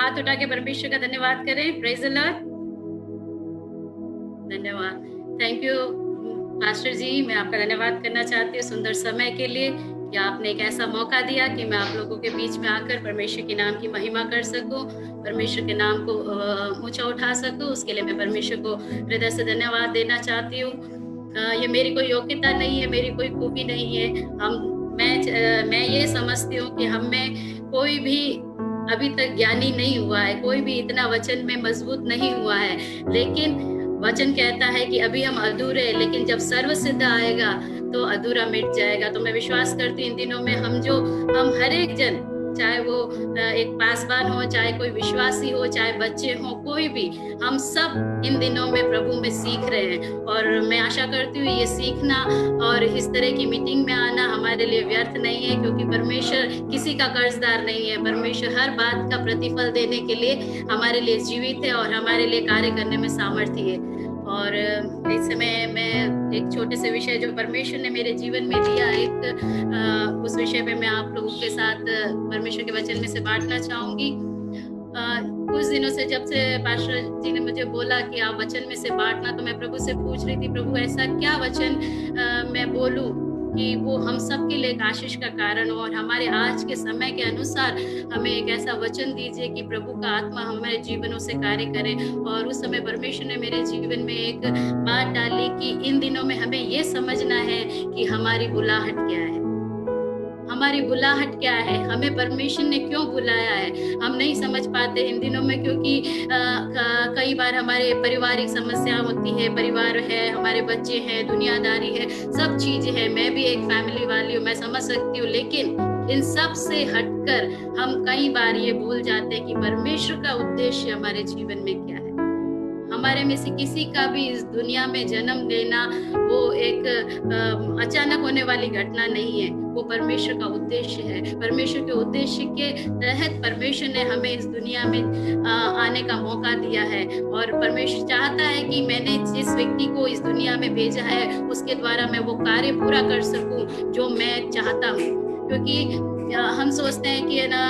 हाथ उठा के परमेश्वर का धन्यवाद करें। Praise the Lord. धन्यवाद। थैंक यू पास्टर जी, मैं आपका धन्यवाद करना चाहती हूँ सुंदर समय के लिए कि आपने एक ऐसा मौका दिया कि मैं आप लोगों के बीच में आकर परमेश्वर के नाम की महिमा कर सकूं, परमेश्वर के नाम को ऊंचा उठा सकूं। उसके लिए मैं परमेश्वर को हृदय से धन्यवाद देना चाहती हूँ। ये मेरी कोई योग्यता नहीं है, मेरी कोई खूबी नहीं है। मैं ये समझती हूँ कि हम में कोई भी अभी तक ज्ञानी नहीं हुआ है, कोई भी इतना वचन में मजबूत नहीं हुआ है, लेकिन वचन कहता है कि अभी हम अधूरे हैं, लेकिन जब सर्व सिद्ध आएगा तो अधूरा मिट जाएगा। तो मैं विश्वास करती हूँ इन दिनों में हम हर एक जन, चाहे वो एक पासवान हो, चाहे कोई विश्वासी हो, चाहे बच्चे हो, कोई भी, हम सब इन दिनों में प्रभु में सीख रहे हैं। और मैं आशा करती हूँ ये सीखना और इस तरह की मीटिंग में आना हमारे लिए व्यर्थ नहीं है, क्योंकि परमेश्वर किसी का कर्जदार नहीं है। परमेश्वर हर बात का प्रतिफल देने के लिए हमारे लिए जीवित है और हमारे लिए कार्य करने में सामर्थ्य है। और इस समय मैं एक छोटे से विषय जो परमेश्वर ने मेरे जीवन में दिया, उस विषय पे मैं आप लोगों के साथ परमेश्वर के वचन में से बांटना चाहूंगी। कुछ दिनों से जब से पास्टर जी ने मुझे बोला कि आप वचन में से बांटना, तो मैं प्रभु से पूछ रही थी, प्रभु ऐसा क्या वचन मैं बोलूं कि वो हम सब के लिए एक आशीष का कारण हो, और हमारे आज के समय के अनुसार हमें एक ऐसा वचन दीजिए कि प्रभु का आत्मा हमारे जीवनों से कार्य करे। और उस समय परमेश्वर ने मेरे जीवन में एक बात डाली कि इन दिनों में हमें ये समझना है कि हमारी बुलाहट क्या है, हमारी बुलाहट क्या है, हमें परमेश्वर ने क्यों बुलाया है। हम नहीं समझ पाते इन दिनों में, क्योंकि कई बार हमारे पारिवारिक समस्या होती है, परिवार है, हमारे बच्चे हैं, दुनियादारी है, सब चीजें हैं। मैं भी एक फैमिली वाली हूँ, मैं समझ सकती हूँ, लेकिन इन सब से हटकर हम कई बार ये भूल जाते हैं कि परमेश्वर का उद्देश्य हमारे जीवन में क्या है। हमारे में से किसी का भी इस दुनिया में जन्म लेना वो एक अचानक होने वाली घटना नहीं है, वो परमेश्वर का उद्देश्य है। परमेश्वर के उद्देश्य के तहत परमेश्वर ने हमें इस दुनिया में आने का मौका दिया है, और परमेश्वर चाहता है कि मैंने जिस व्यक्ति को इस दुनिया में भेजा है उसके द्वारा मैं वो कार्य पूरा कर सकूं जो मैं चाहता हूँ। क्योंकि हम सोचते हैं कि है ना,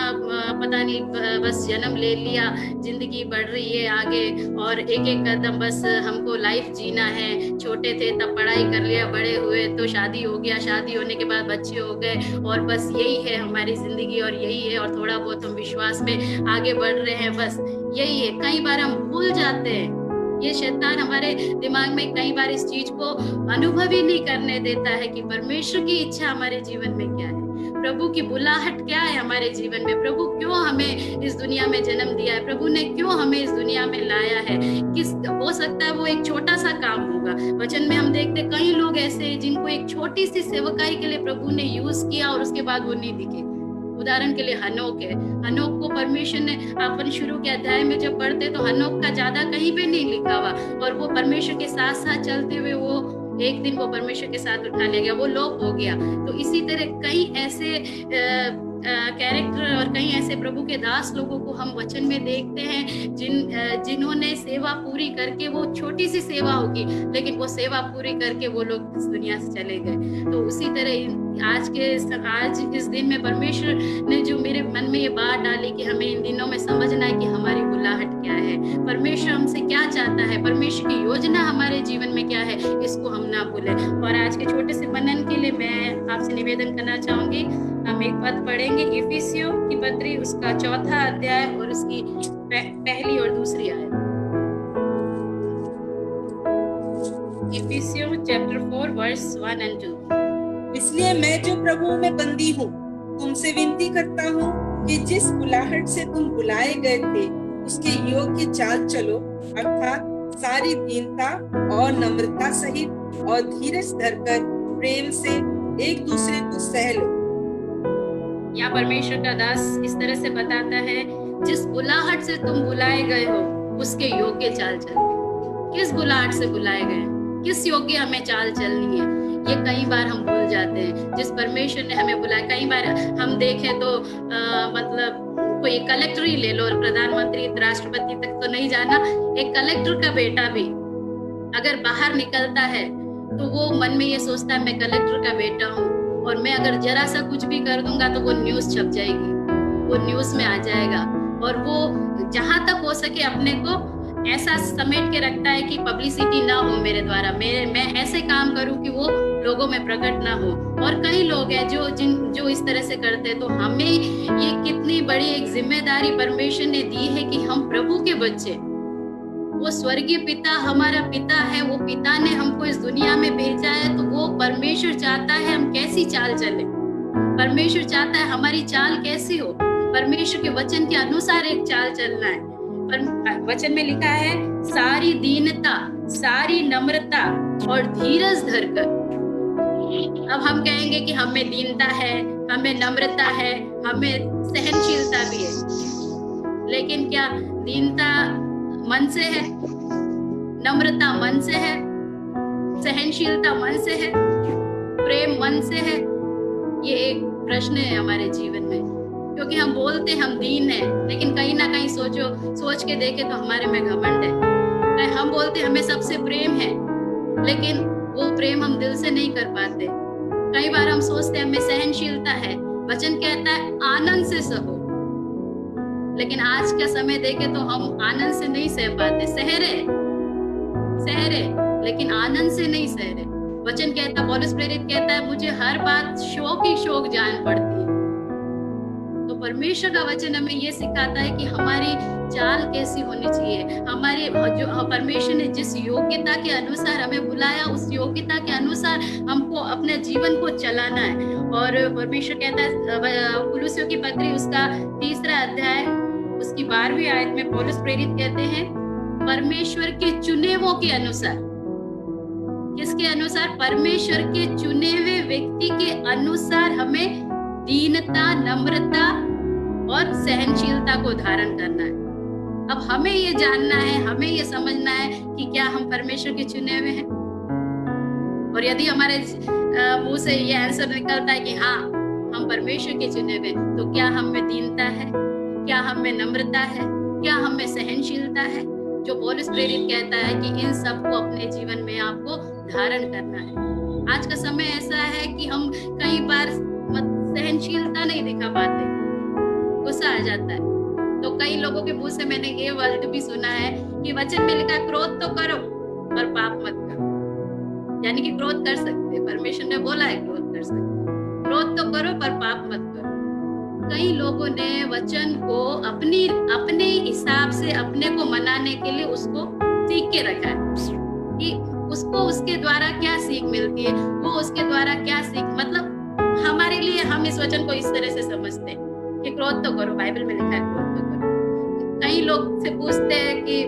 पता नहीं, बस जन्म ले लिया, जिंदगी बढ़ रही है आगे, और एक एक कदम बस हमको लाइफ जीना है। छोटे थे तब पढ़ाई कर लिया, बड़े हुए तो शादी हो गया, शादी होने के बाद बच्चे हो गए, और बस यही है हमारी जिंदगी, और यही है, और थोड़ा बहुत हम विश्वास में आगे बढ़ रहे हैं, बस यही है। कई बार हम भूल जाते हैं, ये शैतान हमारे दिमाग में कई बार इस चीज को अनुभव ही नहीं करने देता है कि परमेश्वर की इच्छा हमारे जीवन में क्या है, प्रभु की बुलाहट क्या है हमारे जीवन में, प्रभु क्यों हमें इस दुनिया में जन्म दिया है, प्रभु ने क्यों हमें इस दुनिया में लाया है। किस हो सकता है वो एक छोटा सा काम होगा। वचन में हम देखते कई लोग ऐसे हैं जिनको एक छोटी सी सेवकाई के लिए प्रभु ने यूज किया और उसके बाद वो नहीं दिखे। उदाहरण के लिए हनोक है, हनोक को परमेश्वर ने, अपन शुरू के अध्याय में जब पढ़ते तो हनोक का ज्यादा कहीं पे नहीं लिखा हुआ, और वो परमेश्वर के साथ साथ चलते हुए वो एक दिन वो परमेश्वर के साथ उठा लिया गया, वो लोप हो गया। तो इसी तरह कई ऐसे कैरेक्टर और कई ऐसे प्रभु के दास लोगों को हम वचन में देखते हैं जिन्होंने सेवा पूरी करके, वो छोटी सी सेवा होगी लेकिन वो सेवा पूरी करके वो लोग इस दुनिया से चले गए। तो उसी तरह आज इस दिन में परमेश्वर ने जो मेरे मन में ये बात डाली कि हमें इन दिनों में समझना है कि हमारी बुलाहट क्या है, परमेश्वर हमसे क्या चाहता है, परमेश्वर की योजना हमारे जीवन में क्या है, इसको हम ना भूलें। और आज के छोटे से मनन के लिए मैं आपसे निवेदन करना चाहूंगी, हम एक पद पढ़ेंगे, इफिसियों की पत्री उसका 4 अध्याय और उसकी पहली और दूसरी आयत। इफिसियों चैप्टर 4 वर्स 1 और 2। इसलिए मैं जो प्रभु में बंदी हूँ तुमसे विनती करता हूँ कि जिस बुलाहट से तुम बुलाए गए थे उसके योग्य चाल चलो, अर्थात सारी दीनता और नम्रता सहित और धीरज धरकर प्रेम से एक दूसरे को सह लो। यहाँ परमेश्वर का दास इस तरह से बताता है, जिस बुलाहट से तुम बुलाए गए हो उसके योग्य चाल चलो। किस बुलाहट से बुलाए गए, किस योग्य हमें चाल चलनी है, ये कई बार हम भूल जाते हैं। जिस परमेश्वर ने हमें बुलाया, कई बार हम देखें तो मतलब कोई कलेक्टर ही ले लो, प्रधानमंत्री राष्ट्रपति तक तो नहीं जाना, एक कलेक्टर का बेटा भी अगर बाहर निकलता है तो वो मन में ये सोचता है मैं कलेक्टर का बेटा हूँ, और मैं अगर जरा सा कुछ भी कर दूंगा तो वो न्यूज छप जाएगी, वो न्यूज में आ जाएगा। और वो जहां तक हो सके अपने को ऐसा समेट के रखता है कि पब्लिसिटी ना हो मेरे द्वारा, मैं ऐसे काम करूं कि वो लोगों में प्रकट ना हो। और कई लोग हैं जो इस तरह से करते हैं। तो हमें ये कितनी बड़ी एक जिम्मेदारी परमेश्वर ने दी है कि हम प्रभु के बच्चे, वो स्वर्गीय पिता हमारा पिता है, वो पिता ने हमको इस दुनिया में भेजा है। तो वो परमेश्वर चाहता है हम कैसी चाल चले, परमेश्वर चाहता है हमारी चाल कैसी हो, परमेश्वर के वचन के अनुसार एक चाल चलना है। पर वचन में लिखा है सारी दीनता, सारी नम्रता और धीरज धरकर। अब हम कहेंगे कि हमें दीनता है, हमें नम्रता है, हमें सहनशीलता भी है, लेकिन क्या दीनता मन से है, नम्रता मन से है, सहनशीलता मन से है, प्रेम मन से है? ये एक प्रश्न है हमारे जीवन में, क्योंकि हम बोलते हम दीन है, लेकिन कहीं ना कहीं सोच के देखे तो हमारे में घमंड है। हम बोलते हमें सबसे प्रेम है, लेकिन वो प्रेम हम दिल से नहीं कर पाते। कई बार हम सोचते हमें सहनशीलता है, वचन कहता है आनंद से सहो, लेकिन आज का समय देखे तो हम आनंद से नहीं सह पाते। सह रहे लेकिन आनंद से नहीं सह रहे। वचन कहता, पौलुस प्रेरित कहता है मुझे हर बात शोक ही शोक जान पड़ती है। तो परमेश्वर का वचन हमें ये सिखाता है कि हमारी चाल कैसी होनी चाहिए। हमारे जो परमेश्वर ने जिस योग्यता के अनुसार हमें बुलाया, उस योग्यता के अनुसार हमको अपने जीवन को चलाना है। और परमेश्वर कहता है कुलुस्सियों की पत्री उसका 3 अध्याय उसकी 12वीं आयत में पौलुस प्रेरित कहते हैं परमेश्वर के चुने हुओं के अनुसार। किसके अनुसार? परमेश्वर के चुने हुए व्यक्ति के अनुसार हमें दीनता, नम्रता और सहनशीलता को धारण करना है। अब हमें ये जानना है, हमें ये समझना है कि क्या हम परमेश्वर के चुने हुए हैं। और यदि हमारे मुंह से ये आंसर निकलता है कि हाँ हम परमेश्वर के चुने हुए, तो क्या हम में दीनता है, क्या हम में नम्रता है, क्या हम में सहनशीलता है? जो पौलुस प्रेरित कहता है कि इन सब को अपने जीवन में आपको धारण करना है। आज का समय ऐसा है कि हम कई बार सहनशीलता नहीं दिखा पाते, गुस्सा आ जाता है। तो कई लोगों के मुंह से मैंने ये वर्ड भी सुना है कि वचन में लिखा क्रोध तो करो पर पाप मत करो। यानी कि क्रोध कर सकते, परमेश्वर ने बोला है क्रोध कर सकते, क्रोध तो करो पर पाप मत करो। कई लोगों ने वचन को अपने हिसाब से अपने को मनाने के लिए उसको सीख के रखा है कि उसको उसके द्वारा क्या सीख मिलती है, वो उसके द्वारा क्या सीख, मतलब हमारे लिए हम इस वचन को इस तरह से समझते हैं कि क्रोध तो करो, बाइबल में लिखा है क्रोध तो करो। कई लोग से पूछते हैं कि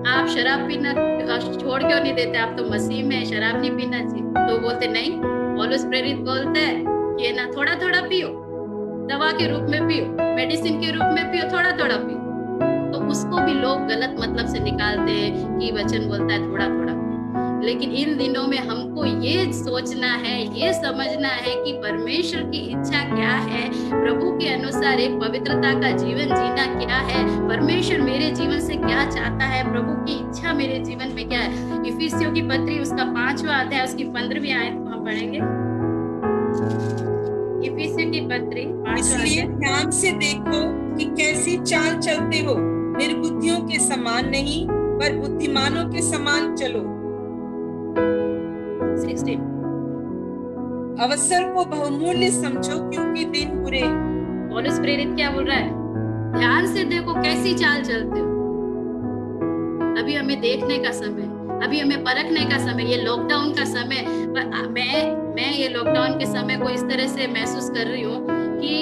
आप शराब पीना छोड़ क्यों नहीं देते, आप तो मसीह में शराब नहीं पीना चाहिए। तो बोलते नहीं, पौलुस प्रेरित बोलता है कि ना थोड़ा थोड़ा पियो, दवा के रूप में पियो, मेडिसिन के रूप में पियो, थोड़ा थोड़ा पियो। तो उसको भी लोग गलत मतलब से निकालते हैं कि वचन बोलता है थोड़ा थोड़ा। लेकिन इन दिनों में हमको ये सोचना है, ये समझना है कि परमेश्वर की इच्छा क्या है, प्रभु के अनुसार एक पवित्रता का जीवन जीना क्या है, परमेश्वर मेरे जीवन से क्या चाहता है, प्रभु की इच्छा मेरे जीवन में क्या है। इफिसियों की पत्री उसका 5वां अध्याय उसकी 15वीं आयत को हम पढ़ेंगे। इफिसियों की पत्री 5वां इसलिए ध्यान से देखो कि कैसी चाल चलते हो, निर्बुद्धियों के समान नहीं पर बुद्धिमानों के समान चलो। 16 अवसर को बहुमूल्य समझो क्योंकि दिन बुरे। पौलुस प्रेरित क्या बोल रहा है? ध्यान से देखो कैसी चाल चलते हो। अभी हमें देखने का समय, अभी हमें परखने का समय, ये लॉकडाउन का समय। मैं ये लॉकडाउन के समय को इस तरह से महसूस कर रही हूँ कि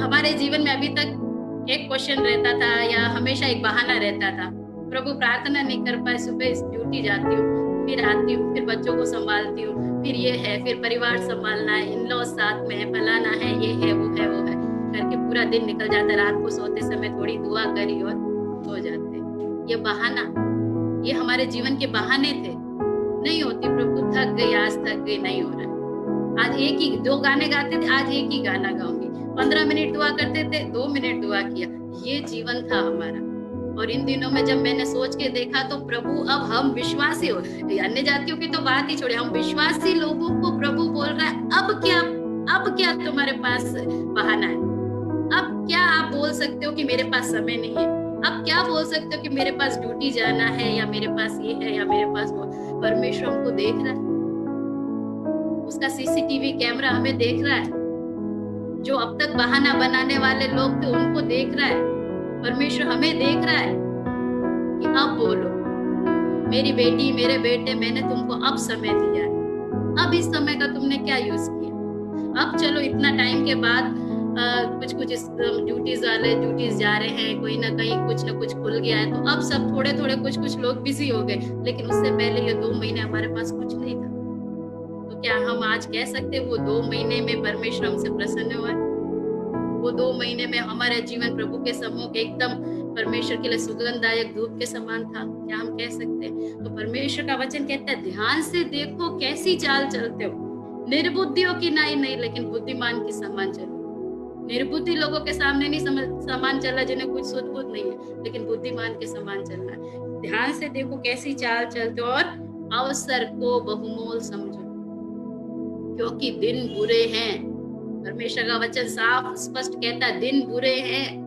हमारे जीवन में अभी तक एक क्वेश्चन रहता था या हमेशा एक बहाना रहता था, प्रभु प्रार्थना नहीं कर पाए, सुबह ड्यूटी जाती हूँ, फिर आती हूँ, फिर बच्चों को संभालती हूँ, फिर ये है, फिर परिवार संभालना है, इन लॉ साथ में है, फलाना है, ये है वो है वो है करके पूरा दिन निकल जाता है। रात को सोते समय थोड़ी दुआ करी और सो जाते। ये बहाना, ये हमारे जीवन के बहाने थे। नहीं होती, प्रभु थक गई, आज थक गई, नहीं हो रहा। आज एक ही 2 गाने गाते थे, आज एक ही गाना गाऊंगी। 15 मिनट दुआ करते थे, 2 मिनट दुआ किया। ये जीवन था हमारा। और इन दिनों में जब मैंने सोच के देखा तो प्रभु, अब हम विश्वासी हो, अन्य जातियों की तो बात ही छोड़े, हम विश्वासी लोगों को प्रभु बोल रहा है अब क्या तुम्हारे पास बहाना है, अब क्या आप बोल बोल सकते हो कि मेरे पास समय नहीं है? आप क्या बोल सकते हो कि मेरे पास ड्यूटी जाना है या मेरे पास ये है या मेरे पास वो? परमेश्वर हमको देख रहा है, उसका सीसीटीवी कैमरा हमें देख रहा है। जो अब तक बहाना बनाने वाले लोग थे उनको देख रहा है। परमेश्वर हमें देख रहा है कि अब बोलो, मेरी बेटी, मेरे बेटे, मैंने तुमको अब समय दिया है। अब इस समय का तुमने क्या यूज किया? अब चलो इतना टाइम के बाद कुछ कुछ ड्यूटीज वाले ड्यूटीज जा रहे हैं, कोई ना कहीं कुछ ना कुछ खुल गया है, तो अब सब थोड़े थोड़े कुछ कुछ लोग बिजी हो गए, लेकिन उससे पहले ये 2 महीने हमारे पास कुछ नहीं था। तो क्या हम आज कह सकते वो 2 महीने में परमेश्वर हमसे प्रसन्न हुआ? वो 2 महीने में हमारा जीवन प्रभु के सम्मुख एकदम परमेश्वर के लिए सुगंधदायक धूप के समान था? क्या हम कह सकते हैं? तो परमेश्वर का वचन कहता है, ध्यान से देखो कैसी चाल चलते हो, निर्बुद्धियों की नहीं, लेकिन बुद्धिमान की समान चलो। निर्बुद्धि लोगों के सामने नहीं समान चलना, जिन्हें कुछ सुध बुद्ध नहीं है, लेकिन बुद्धिमान के समान चलना है। ध्यान से देखो कैसी चाल चलते हो और अवसर को बहुमोल समझो, क्योंकि दिन बुरे हैं। परमेश्वर का वचन साफ स्पष्ट कहता है, दिन बुरे हैं।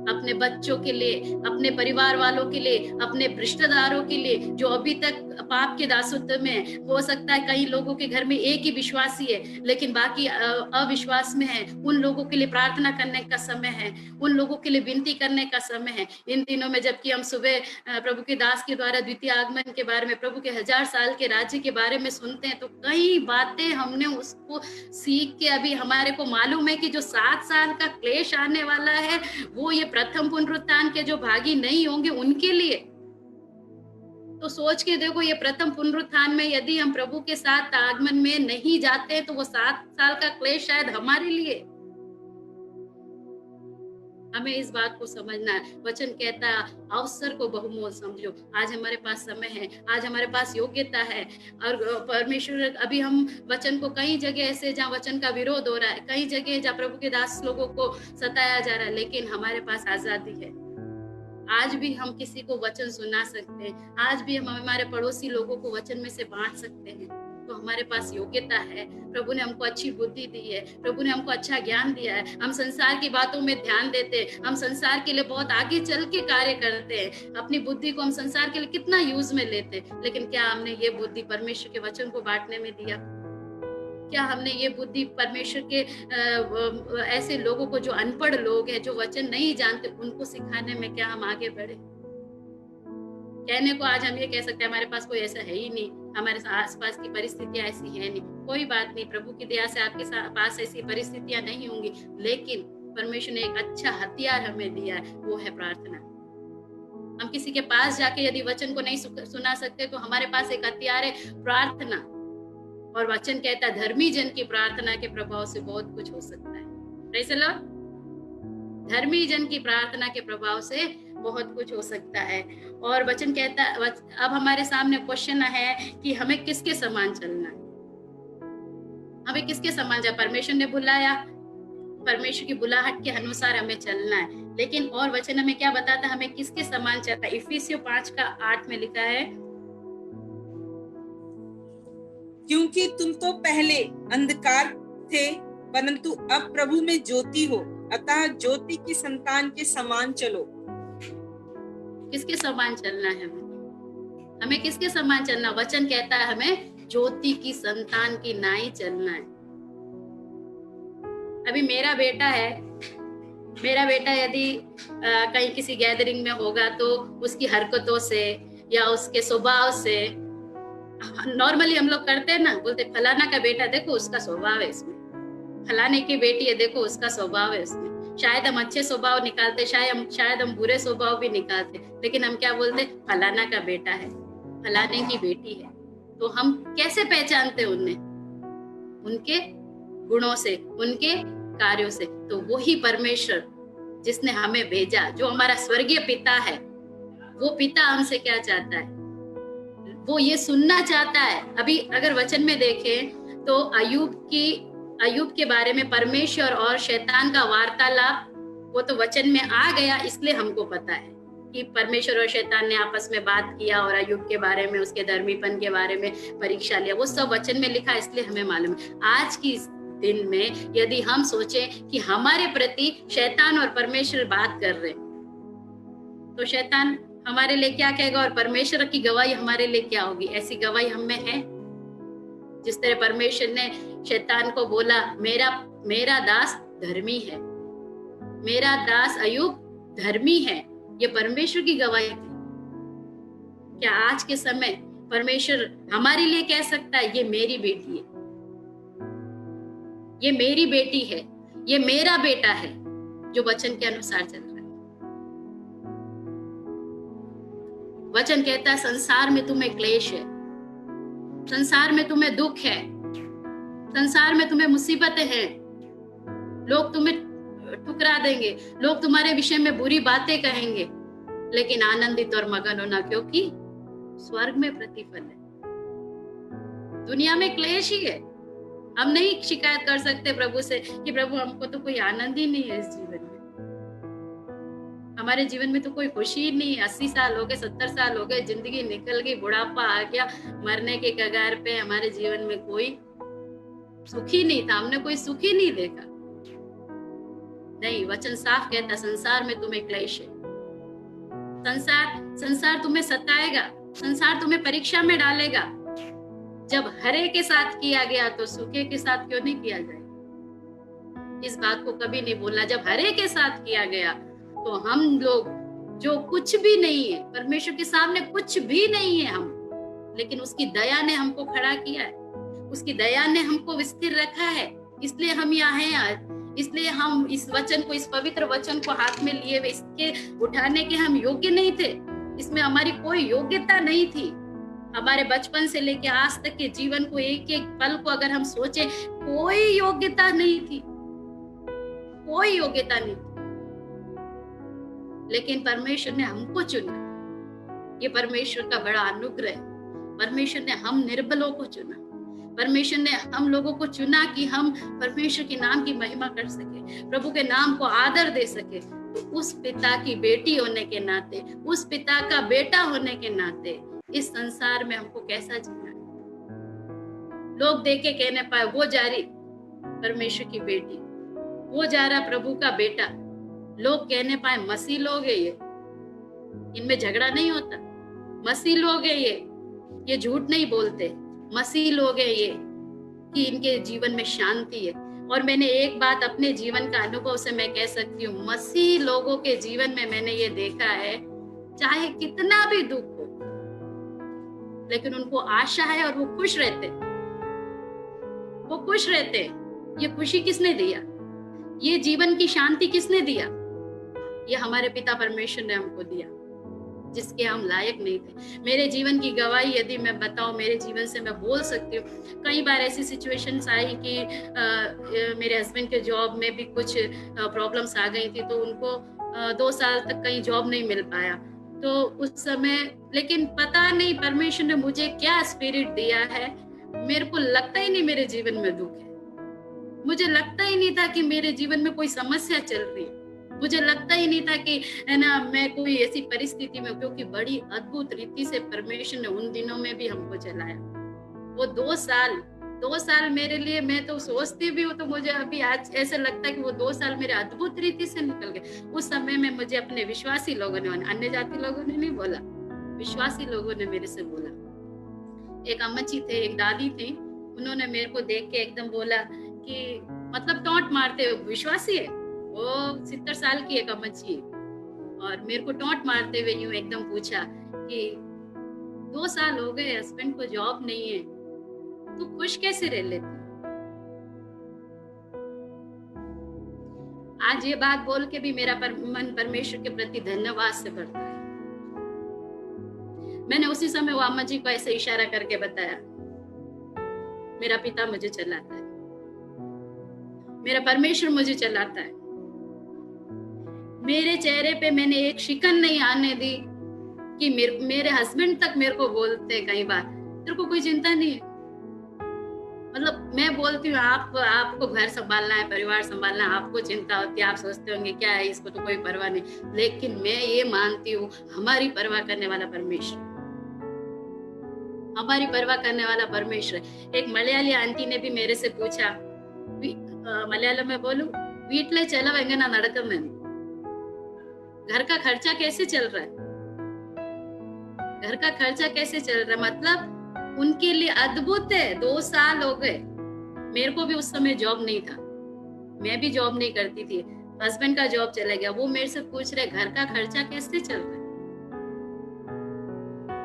अपने बच्चों के लिए, अपने परिवार वालों के लिए, अपने रिश्तेदारों के लिए जो अभी तक पाप के दासत्व में, हो सकता है कई लोगों के घर में एक ही विश्वासी है लेकिन बाकी अविश्वास में है, उन लोगों के लिए प्रार्थना करने का समय है, उन लोगों के लिए विनती करने का समय है। इन दिनों में जबकि हम सुबह प्रभु के दास के द्वारा द्वितीय आगमन के बारे में, प्रभु के 1000 साल के राज्य के बारे में सुनते हैं, तो कई बातें हमने उसको सीख के अभी हमारे को मालूम है कि जो 7 साल का क्लेश आने वाला है वो ये प्रथम पुनरुत्थान के जो भागी नहीं होंगे उनके लिए। तो सोच के देखो, ये प्रथम पुनरुत्थान में यदि हम प्रभु के साथ आगमन में नहीं जाते तो वो 7 साल का क्लेश शायद हमारे लिए। हमें इस बात को समझना है। वचन कहता है अवसर को बहुमोल समझो। आज हमारे पास समय है, आज हमारे पास योग्यता है, और परमेश्वर, अभी हम वचन को कई जगह ऐसे जहाँ वचन का विरोध हो रहा है, कई जगह जहाँ प्रभु के दास लोगों को सताया जा रहा है, लेकिन हमारे पास आजादी है। आज भी हम किसी को वचन सुना सकते हैं, आज भी हम हमारे पड़ोसी लोगों को वचन में से बांट सकते हैं। तो हमारे पास योग्यता है। प्रभु ने हमको अच्छी बुद्धि दी है, प्रभु ने हमको अच्छा ज्ञान दिया है। हम संसार की बातों में ध्यान देते हैं, हम संसार के लिए बहुत आगे चल के कार्य करते हैं। अपनी बुद्धि को हम संसार के लिए कितना यूज में लेते हैं, लेकिन क्या हमने ये बुद्धि परमेश्वर के वचन को बांटने में दिया? क्या हमने ये बुद्धि परमेश्वर के ऐसे लोगों को, जो अनपढ़ लोग हैं, जो वचन नहीं जानते, उनको सिखाने में क्या हम आगे बढ़े? कहने को आज हम ये कह सकते हैं हमारे पास कोई ऐसा है ही नहीं, हमारे आसपास की परिस्थितियां ऐसी है नहीं। कोई बात नहीं, प्रभु की दया से आपके पास ऐसी परिस्थितियां नहीं होंगी, लेकिन परमेश्वर ने एक अच्छा हथियार हमें दिया है, वो है प्रार्थना। हम किसी के पास जाके यदि वचन को नहीं सुना सकते तो हमारे पास एक हथियार है, प्रार्थना। और वचन कहता है धर्मी जन की प्रार्थना के प्रभाव से बहुत कुछ हो सकता है। Praise the Lord. धर्मी जन की प्रार्थना के प्रभाव से बहुत कुछ हो सकता है। और वचन कहता है, अब हमारे सामने क्वेश्चन है कि हमें किसके समान चलना है? हमें किसके समान जा? परमेश्वर ने बुलाया, परमेश्वर की बुलाहट के अनुसार हमें चलना है, लेकिन और वचन हमें क्या बताता है, हमें किसके समान चलना है? इफिसियों 5:8 में लिखा है, क्योंकि तुम तो पहले अंधकार थे परंतु अब प्रभु में ज्योति हो, अतः ज्योति की संतान के समान चलो। किसके समान चलना है? हमें किसके समान चलना? वचन कहता है हमें ज्योति की संतान की नाई चलना है। अभी मेरा बेटा यदि कहीं किसी गैदरिंग में होगा तो उसकी हरकतों से या उसके स्वभाव से, नॉर्मली हम लोग करते हैं ना, बोलते फलाना का बेटा देखो उसका स्वभाव है इसमें, फलाने की बेटी है देखो उसका स्वभाव है इसमें। शायद हम अच्छे स्वभाव निकालते, शायद हम बुरे स्वभाव भी निकालते, लेकिन हम क्या बोलते? फलाना का बेटा है, फलाने की बेटी है। तो हम कैसे पहचानते उन्हें? उनके गुणों से, उनके कार्यों से। तो वही परमेश्वर जिसने हमें भेजा, जो हमारा स्वर्गीय पिता है, वो पिता हमसे क्या चाहता है? वो ये सुनना चाहता है। अभी अगर वचन में देखें तो अय्यूब के बारे में परमेश्वर और शैतान का वार्तालाप, वो तो वचन में आ गया, इसलिए हमको पता है कि परमेश्वर और शैतान ने आपस में बात किया और अय्यूब के बारे में, उसके धर्मीपन के बारे में परीक्षा लिया। वो सब वचन में लिखा, इसलिए हमें मालूम है। आज की दिन में यदि हम सोचें कि हमारे प्रति शैतान और परमेश्वर बात कर रहे, तो शैतान हमारे लिए क्या कहेगा और परमेश्वर की गवाही हमारे लिए क्या होगी? ऐसी गवाही हम में है? जिस तरह परमेश्वर ने शैतान को बोला, मेरा दास धर्मी है, मेरा दास अय्यूब धर्मी है, ये परमेश्वर की गवाही थी। क्या आज के समय परमेश्वर हमारे लिए कह सकता है, ये मेरी बेटी है, ये मेरी बेटी है, ये मेरा बेटा है, जो वचन के अनुसार चल रहा है? वचन कहता है संसार में तुम्हें क्लेश है, संसार में तुम्हें दुख है, संसार में तुम्हें मुसीबतें हैं, लोग तुम्हें ठुकरा देंगे, लोग तुम्हारे विषय में बुरी बातें कहेंगे, लेकिन आनंदित और मगन होना, क्योंकि स्वर्ग में प्रतिफल है। दुनिया में क्लेश ही है। हम नहीं शिकायत कर सकते प्रभु से कि प्रभु हमको तो कोई आनंद ही नहीं है इस जीवन में, हमारे जीवन में तो कोई खुशी ही नहीं है। 80 साल हो गए, 70 साल हो गए, जिंदगी निकल गई, बुढ़ापा आ गया, मरने के कगार पे, हमारे जीवन में कोई सुख ही नहीं था, हमने कोई सुख ही नहीं देखा। नहीं, वचन साफ कहता संसार में तुम्हें क्लेश है, संसार तुम्हें सताएगा, संसार तुम्हें परीक्षा में डालेगा। जब हरे के साथ किया गया तो सूखे के साथ क्यों नहीं किया जाए? इस बात को कभी नहीं भूलना। जब हरे के साथ किया गया तो हम लोग जो कुछ भी नहीं है, परमेश्वर के सामने कुछ भी नहीं है हम, लेकिन उसकी दया ने हमको खड़ा किया है, उसकी दया ने हमको स्थिर रखा है, इसलिए हम यहाँ हैं आज। इसलिए हम इस वचन को, इस पवित्र वचन को हाथ में लिए हुए, इसके उठाने के हम योग्य नहीं थे, इसमें हमारी कोई योग्यता नहीं थी। हमारे बचपन से लेके आज तक के जीवन को, एक एक पल को अगर हम सोचे, कोई योग्यता नहीं थी, कोई योग्यता नहीं थी, लेकिन परमेश्वर ने हमको चुना। ये परमेश्वर का बड़ा अनुग्रह है। परमेश्वर ने हम निर्बलों को चुना, परमेश्वर ने हम लोगों को चुना कि हम परमेश्वर के नाम की महिमा कर सके, प्रभु के नाम को आदर दे सके। तो उस पिता की बेटी होने के नाते, उस पिता का बेटा होने के नाते इस संसार में हमको कैसा जीना है? लोग देख के कहने पाए वो जा रही परमेश्वर की बेटी, वो जा रहा प्रभु का बेटा, लोग कहने पाए मसीह लोग है ये, इनमें झगड़ा नहीं होता, मसीह लोग है ये झूठ नहीं बोलते, मसीह लोग है ये कि इनके जीवन में शांति है। और मैंने एक बात अपने जीवन का अनुभव से मैं कह सकती हूँ, मसीह लोगों के जीवन में मैंने ये देखा है, चाहे कितना भी दुख हो, लेकिन उनको आशा है और वो खुश रहते, वो खुश रहते। ये खुशी किसने दिया? ये जीवन की शांति किसने दिया? ये हमारे पिता परमेश्वर ने हमको दिया, जिसके हम लायक नहीं थे। मेरे जीवन की गवाही यदि मैं बताऊं, मेरे जीवन से मैं बोल सकती हूँ, कई बार ऐसी सिचुएशंस आई कि मेरे हस्बैंड के जॉब में भी कुछ प्रॉब्लम्स आ गई थी, तो उनको 2 साल तक कहीं जॉब नहीं मिल पाया। तो उस समय, लेकिन पता नहीं परमेश्वर ने मुझे क्या स्पिरिट दिया है, मेरे को लगता ही नहीं मेरे जीवन में दुख है, मुझे लगता ही नहीं था कि मेरे जीवन में कोई समस्या चल रही है, मुझे लगता ही नहीं था कि है ना मैं कोई ऐसी परिस्थिति में, क्योंकि बड़ी अद्भुत रीति से परमेश्वर ने उन दिनों में भी हमको चलाया। वो 2 साल मेरे लिए, मैं तो सोचती भी हूँ तो मुझे अभी आज ऐसा लगता है कि वो 2 साल मेरे अद्भुत रीति से निकल गए। उस समय में मुझे अपने विश्वासी लोगों ने, अन्य जाति लोगों ने नहीं बोला, विश्वासी लोगों ने मेरे से बोला। एक अम्मा जी थे, एक दादी थी, उन्होंने मेरे को देख के एकदम बोला कि मतलब टोंट मारते हुए, विश्वासी है वो, 70 साल की एक अम्मा जी, और मेरे को टोंट मारते हुए यूं एकदम पूछा कि 2 साल हो गए, हस्बैंड को जॉब नहीं है, तू खुश कैसे रह लेती? आज ये बात बोल के भी मेरा मन परमेश्वर के प्रति धन्यवाद से भरता है। मैंने उसी समय वो अम्मा जी को ऐसे इशारा करके बताया, मेरा पिता मुझे चलाता है, मेरा परमेश्वर मुझे चलाता है। मेरे चेहरे पे मैंने एक शिकन नहीं आने दी कि मेरे हस्बैंड तक मेरे को बोलते कई बार, तेरे को कोई चिंता नहीं है। मतलब मैं बोलती हूँ आपको घर संभालना है, परिवार संभालना है, आपको चिंता होती है, आप सोचते होंगे क्या है इसको तो कोई परवाह नहीं, लेकिन मैं ये मानती हूँ हमारी परवाह करने वाला परमेश्वर, हमारी परवाह करने वाला परमेश्वर। एक मलयाली आंटी ने भी मेरे से पूछा മലയാളം में बोलूं, വീട്ടിലെ ചെലവ് എങ്ങനെ നടക്കുന്നെന്ന്, घर का खर्चा कैसे चल रहा है, घर का खर्चा कैसे चल रहा है, मतलब उनके लिए अद्भुत है। 2 साल हो गए, मेरे को भी उस समय जॉब नहीं था, मैं भी जॉब नहीं करती थी, हस्बैंड का जॉब चला गया। वो मेरे से पूछ रहे घर का खर्चा कैसे चल रहा है,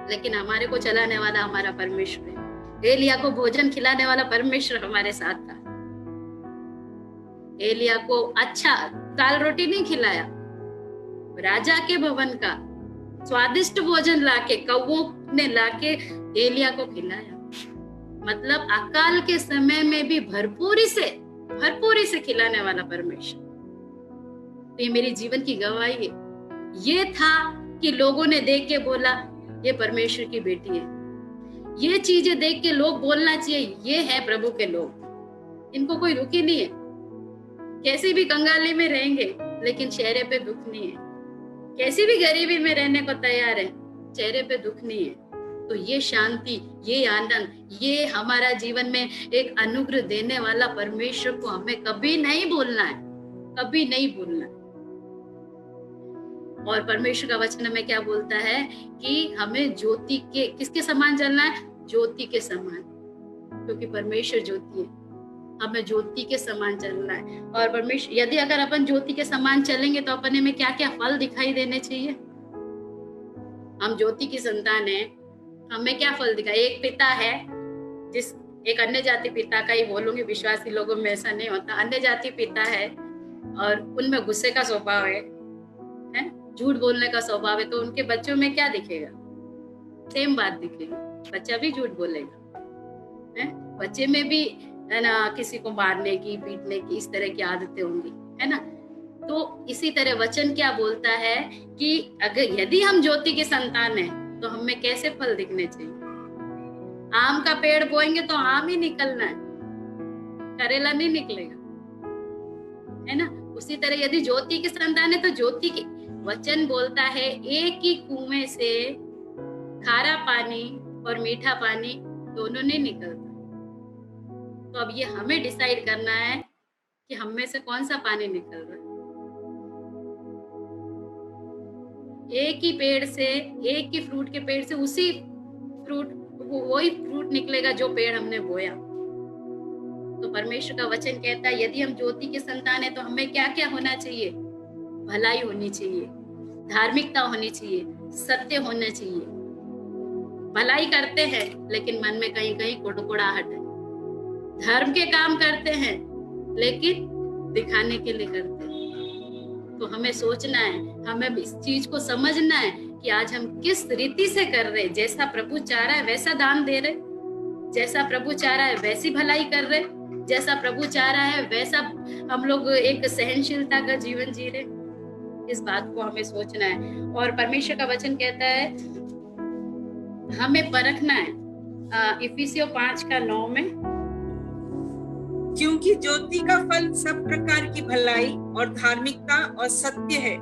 लेकिन हमारे को चलाने वाला हमारा परमेश्वर है। एलिया को भोजन खिलाने वाला परमेश्वर हमारे साथ था। एलिया को अच्छा दाल रोटी नहीं खिलाया, राजा के भवन का स्वादिष्ट भोजन लाके, कौवों ने लाके एलिया को खिलाया। मतलब अकाल के समय में भी भरपूरी से खिलाने वाला परमेश्वर। तो ये मेरी जीवन की गवाही है। ये था कि लोगों ने देख के बोला ये परमेश्वर की बेटी है। ये चीजें देख के लोग बोलना चाहिए ये है प्रभु के लोग। इनको कोई दुखी नहीं है, कैसी भी कंगाली में रहेंगे लेकिन चेहरे पे दुख नहीं है, कैसी भी गरीबी में रहने को तैयार है, चेहरे पे दुख नहीं है। तो ये शांति, ये आनंद, ये हमारा जीवन में एक अनुग्रह देने वाला परमेश्वर को हमें कभी नहीं भूलना है, कभी नहीं भूलना है। और परमेश्वर का वचन हमें क्या बोलता है कि हमें ज्योति के किसके समान चलना है, ज्योति के समान, क्योंकि परमेश्वर ज्योति है, हमें ज्योति के समान चलना है। और परमेश्वर यदि अगर अपन ज्योति के समान चलेंगे तो अपने में क्या क्या फल दिखाई देने चाहिए। हम ज्योति की संतान है, हमें क्या फल दिखाई। एक पिता है, जिस एक अन्य जाति पिता का ही बोलूंगी, विश्वासी लोगों में ऐसा नहीं होता। अन्य जाति पिता है और उनमें गुस्से का स्वभाव है, झूठ बोलने का स्वभाव है, तो उनके बच्चों में क्या दिखेगा, सेम बात दिखेगी, बच्चा भी झूठ बोलेगा, है बच्चे में भी, है ना, किसी को मारने की, पीटने की, इस तरह की आदतें होंगी, है ना। तो इसी तरह वचन क्या बोलता है कि अगर यदि हम ज्योति के संतान हैं तो हमें कैसे फल दिखने चाहिए। आम का पेड़ बोएंगे तो आम ही निकलना है, करेला नहीं निकलेगा, है ना। उसी तरह यदि ज्योति के संतान है तो ज्योति के वचन बोलता है एक ही कुएं से खारा पानी और मीठा पानी दोनों नहीं निकलता। तो अब ये हमें डिसाइड करना है कि हम में से कौन सा पानी निकल रहा है। एक ही पेड़ से, एक ही फ्रूट के पेड़ से उसी फ्रूट, वही फ्रूट निकलेगा जो पेड़ हमने बोया। तो परमेश्वर का वचन कहता है यदि हम ज्योति के संतान है तो हमें क्या क्या होना चाहिए, भलाई होनी चाहिए, धार्मिकता होनी चाहिए, सत्य होना चाहिए। भलाई करते हैं लेकिन मन में कहीं कहीं कुड़कुड़ाहट है, धर्म के काम करते हैं लेकिन दिखाने के लिए करते हैं। तो हमें सोचना है, हमें इस चीज को समझना है कि आज हम किस रीति से कर रहे, जैसा प्रभु चाह रहा है वैसा दान दे रहे, जैसा प्रभु चाह रहा है वैसी भलाई कर रहे, जैसा प्रभु चाह रहा है वैसा हम लोग एक सहनशीलता का जीवन जी रहे। इस बात को हमें सोचना है। और परमेश्वर का वचन कहता है हमें परखना है, इफिसियों 5:9 में, क्योंकि ज्योति का फल सब प्रकार की भलाई और धार्मिकता और सत्य है,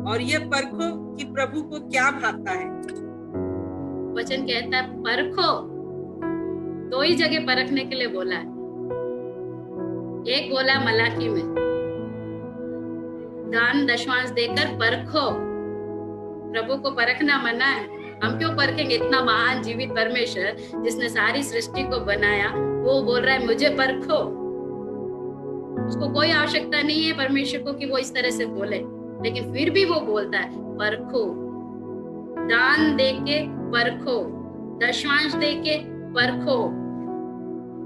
और यह परखो कि प्रभु को क्या भाता है। वचन कहता है परखो, 2 ही जगह परखने के लिए बोला है। एक बोला मलाकी में, दान दशमांश देकर परखो। प्रभु को परखना मना है, हम क्यों परखेंगे। इतना महान जीवित परमेश्वर जिसने सारी सृष्टि को बनाया, वो बोल रहा है मुझे परखो। उसको कोई आवश्यकता नहीं है परमेश्वर को कि वो इस तरह से बोले, लेकिन फिर भी वो बोलता है परखो, दान देके परखो, दशमांश देके परखो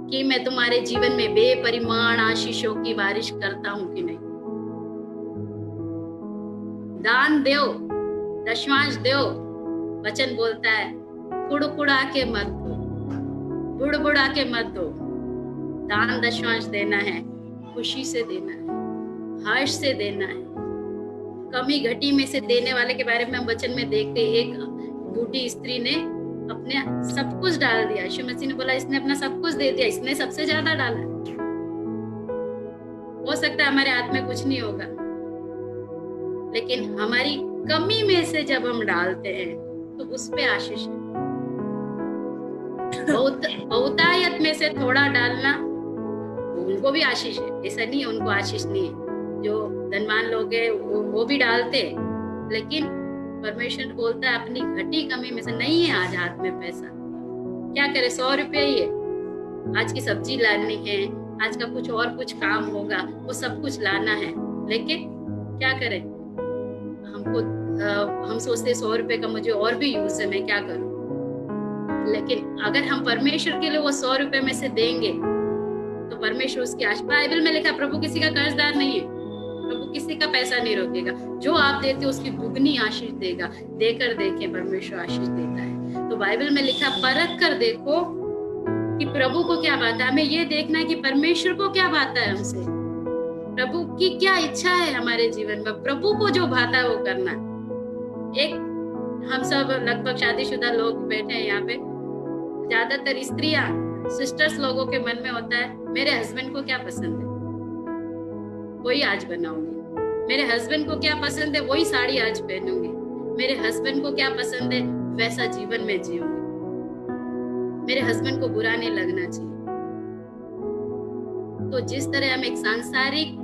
कि मैं तुम्हारे जीवन में बेपरिमाण आशीषों की बारिश करता हूं कि नहीं। दान दो, दशमांश दो। वचन बोलता है कुड़कुड़ा के मत दो, बुड़बुड़ा के मत दो। दान दशमांश देना है, खुशी से देना है, हर्ष से देना है। कमी घटी में से देने वाले के बारे में हम वचन में देखते, एक बूढ़ी स्त्री ने अपने सब कुछ डाल दिया। यीशु मसीह ने बोला इसने अपना सब कुछ दे दिया, इसने सबसे ज्यादा डाला। हो सकता है हमारे हाथ में कुछ नहीं होगा, लेकिन हमारी कमी में से जब हम डालते हैं तो उस पे आशीष है। बहुतायत में से थोड़ा डालना भूल उनको भी आशीष है, ऐसा नहीं है उनको आशीष नहीं है। जो धनवान लोग है वो भी डालते, लेकिन परमेश्वर बोलता है अपनी घटी कमी में से नहीं है आज हाथ में पैसा, क्या करे, 100 रुपये ही है, आज की सब्जी लानी है, आज का कुछ काम होगा, वो सब कुछ लाना है, लेकिन क्या करें, हम सोचते 100 रुपए का मुझे और भी यूज है, मैं क्या करूं। लेकिन अगर हम परमेश्वर के लिए वो 100 रुपए में से देंगे तो परमेश्वर उसकी बाइबल में लिखा प्रभु किसी का कर्जदार नहीं है, प्रभु किसी का पैसा नहीं रोकेगा, जो आप देते हो उसकी दुगनी आशीष देगा। देकर देखे परमेश्वर आशीष देता है। तो बाइबल में लिखा परख कर देखो कि प्रभु को क्या बात है। हमें ये देखना है कि परमेश्वर को क्या बात है हमसे, प्रभु की क्या इच्छा है हमारे जीवन में, प्रभु को जो भाता है वो करना। एक हम सब लगभग शादीशुदा लोग बैठे हैं यहाँ पे, ज्यादातर स्त्रियां सिस्टर्स लोगों के मन में होता है मेरे हस्बैंड को क्या पसंद है वही आज बनाऊंगी, मेरे हस्बैंड को क्या पसंद है वही साड़ी आज पहनूंगी, मेरे हस्बैंड को क्या पसंद है वैसा जीवन में जीऊंगी, मेरे हस्बैंड को बुरा नहीं लगना चाहिए। तो जिस तरह हम एक सांसारिक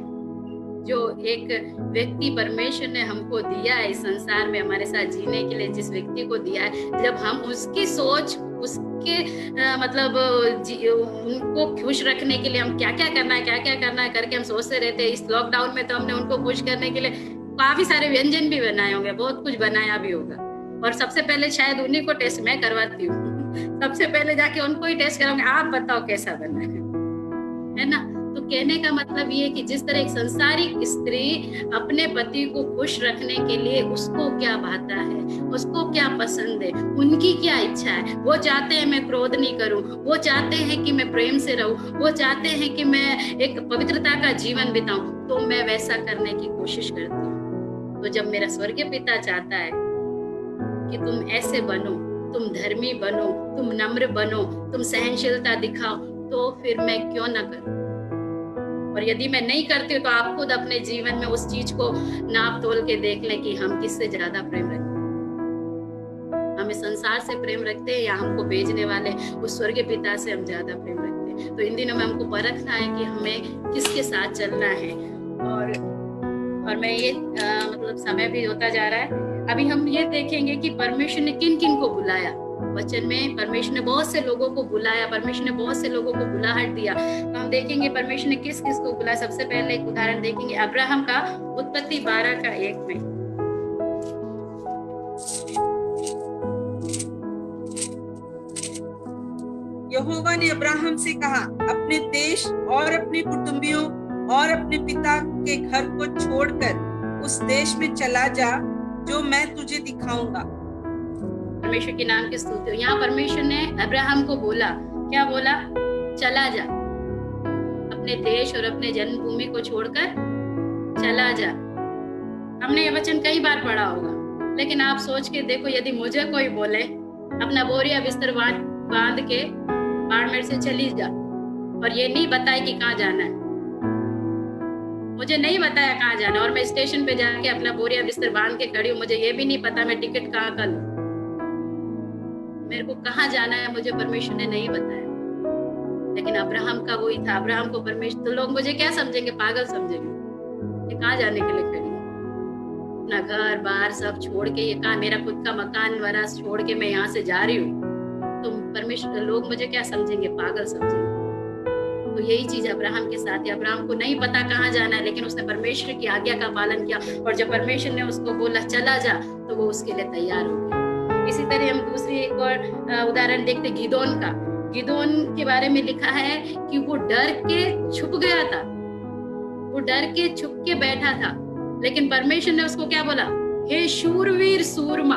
जो एक व्यक्ति परमेश्वर ने हमको दिया है इस संसार में हमारे साथ जीने के लिए, जिस व्यक्ति को दिया है, जब हम उसकी सोच उसके मतलब उनको खुश रखने के लिए हम क्या क्या करना है करके हम सोचते रहते हैं। इस लॉकडाउन में तो हमने उनको खुश करने के लिए काफी सारे व्यंजन भी बनाए होंगे, बहुत कुछ बनाया भी होगा, और सबसे पहले शायद उन्हीं को टेस्ट मैं करवाती हूँ सबसे पहले जाके उनको ही टेस्ट कराऊंगी, आप बताओ कैसा बना है ना। तो कहने का मतलब ये कि जिस तरह एक संसारिक स्त्री अपने पति को खुश रखने के लिए उसको क्या भाता है, उसको क्या पसंद है, उनकी क्या इच्छा है, वो चाहते हैं मैं क्रोध नहीं करूं, वो चाहते हैं कि मैं प्रेम से रहूं, वो चाहते हैं कि मैं एक पवित्रता का जीवन बिताऊं, तो मैं वैसा करने की कोशिश करती हूँ। तो जब मेरा स्वर्गीय पिता चाहता है कि तुम ऐसे बनो, तुम धर्मी बनो, तुम नम्र बनो, तुम सहनशीलता दिखाओ, तो फिर मैं क्यों ना करूं। और यदि मैं नहीं करती हूँ तो आप खुद अपने जीवन में उस चीज को नाप तोल के देख लें कि हम किससे ज्यादा प्रेम रखते हैं, हमें संसार से प्रेम रखते हैं या हमको भेजने वाले उस स्वर्गीय पिता से हम ज्यादा प्रेम रखते हैं। तो इन दिनों में हमको परखना है कि हमें किसके साथ चलना है। और मैं ये मतलब समय भी होता जा रहा है, अभी हम ये देखेंगे कि परमेश्वर ने किन किन को बुलाया। वचन में परमेश्वर ने बहुत से लोगों को बुलाया, परमेश्वर ने बहुत से लोगों को बुलाहट दिया। तो हम देखेंगे परमेश्वर ने किस किस को बुलाया। सबसे पहले एक उदाहरण देखेंगे अब्राहम का, उत्पत्ति 12:1 में। यहोवा ने अब्राहम से कहा, अपने देश और अपने कुटुंबियों और अपने पिता के घर को छोड़कर उस देश में चला जा जो मैं तुझे दिखाऊंगा। परमेश्वर के नाम की स्तुति हो। यहाँ परमेश्वर ने अब्राहम को बोला, क्या बोला? चला जा, अपने देश और अपने जन्मभूमि को छोड़कर चला जा। हमने ये वचन कई बार पढ़ा होगा, लेकिन आप सोच के देखो, यदि मुझे कोई बोले अपना बोरिया बिस्तर बांध के बाड़मेर से चली जा और ये नहीं बताए कि कहाँ जाना है, मुझे नहीं बताया कहाँ जाना, और मैं स्टेशन पे जाके अपना बोरिया बिस्तर बांध के खड़ी हूँ, मुझे ये भी नहीं पता मैं टिकट कहाँ का लूं, मेरे को कहाँ जाना है मुझे परमेश्वर ने नहीं बताया। लेकिन अब्राहम का वही था, अब्राहम को परमेश्वर, तो लोग मुझे क्या समझेंगे? पागल समझेंगे, ये कहाँ जाने के लिए खड़ी है, अपना घर बार सब छोड़ के, ये कहाँ, मेरा खुद का मकान वरा छोड़ के मैं यहाँ से जा रही हूँ, तो परमेश्वर, लोग मुझे क्या समझेंगे? पागल समझेंगे। तो यही चीज अब्राहम के साथ है। अब्राहम को नहीं पता कहाँ जाना है, लेकिन उसने परमेश्वर की आज्ञा का पालन किया, और जब परमेश्वर ने उसको बोला चला जा, तो वो उसके लिए तैयार हो गया। इसी तरह हम दूसरी एक और उदाहरण देखते गिदोन का। गिदोन के बारे में लिखा है कि वो डर के छुप गया था, वो डर के छुप के बैठा था, लेकिन परमेश्वर ने उसको क्या बोला? हे शूरवीर सूरमा।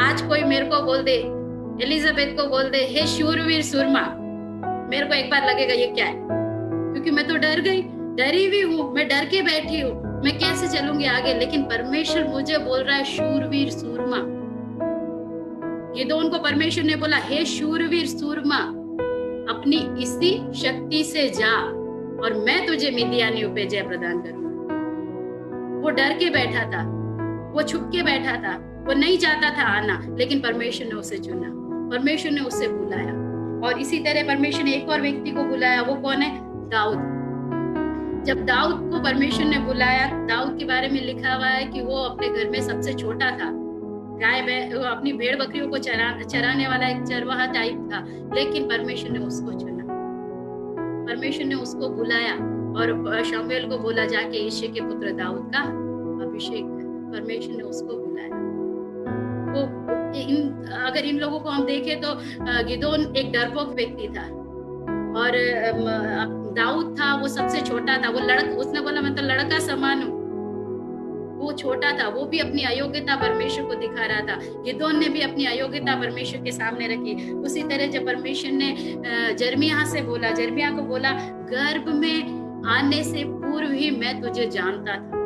आज कोई मेरे को बोल दे, एलिजाबेथ को बोल दे हे शूरवीर सूरमा, मेरे को एक बार लगेगा ये क्या है, क्योंकि मैं तो डर गई, डरी हुई हूँ, मैं डर के बैठी हूँ, मैं कैसे चलूंगी आगे। लेकिन परमेश्वर मुझे बोल रहा है शूरवीर सूरमा। गिदोन को परमेश्वर ने बोला हे शूरवीर सूरमा, अपनी इसी शक्ति से जा और मैं तुझे मिद्यानियों पे जय प्रदान करूंगा। वो डर के बैठा था, वो छुप के बैठा था, वो नहीं चाहता था आना, लेकिन परमेश्वर ने उसे चुना, परमेश्वर ने उसे बुलाया। और इसी तरह परमेश्वर ने एक और व्यक्ति को बुलाया, वो कौन है? दाऊद। जब दाऊद को परमेश्वर ने बुलाया, दाऊद के बारे में लिखा हुआ है कि वो अपने घर में सबसे छोटा था, वो अपनी भेड़ बकरियों को चराने वाला एक चरवाहा टाइप था, लेकिन परमेश्वर ने उसको चुना, परमेश्वर ने उसको बुलाया और शमूएल को बोला जाके यिशै के पुत्र दाऊद का अभिषेक कर। परमेश्वर ने उसको बुलाया। वो अगर इन लोगों को हम देखें तो गिदोन एक डरपोक व्यक्ति था और दाऊद था वो सबसे छोटा था, वो उसने बोला मैं तो लड़का समान हूँ, वो छोटा था, वो भी अपनी अयोग्यता परमेश्वर को दिखा रहा था। गिदोन ने भी अपनी अयोग्यता परमेश्वर के सामने रखी। उसी तरह जब परमेश्वर ने जर्मिया से बोला, जर्मिया को बोला गर्भ में आने से पूर्व ही मैं तुझे जानता था,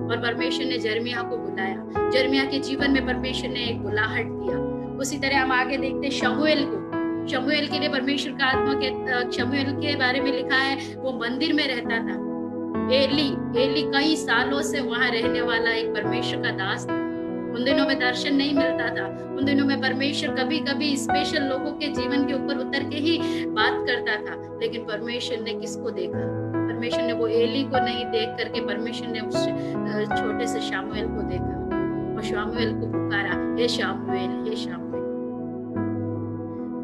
और परमेश्वर ने जर्मिया को बुलाया। जर्मिया के जीवन में परमेश्वर ने एक बुलाहट दिया। उसी तरह हम आगे देखते शमूएल को, शमूएल के लिए परमेश्वर का आत्मा के शमूएल के बारे में लिखा है वो मंदिर में रहता था। एली कई सालों से वहां रहने वाला एक परमेश्वर का दास था। उन दिनों में दर्शन नहीं मिलता था, उन दिनों में परमेश्वर कभी कभी स्पेशल लोगों के जीवन के ऊपर उतर के ही बात करता था, लेकिन परमेश्वर ने किसको देखा? परमेश्वर ने वो एली को नहीं देख करके परमेश्वर ने उस छोटे से शमूएल को देखा और शमूएल को पुकारा, हे शमूएल, हे शमूएल,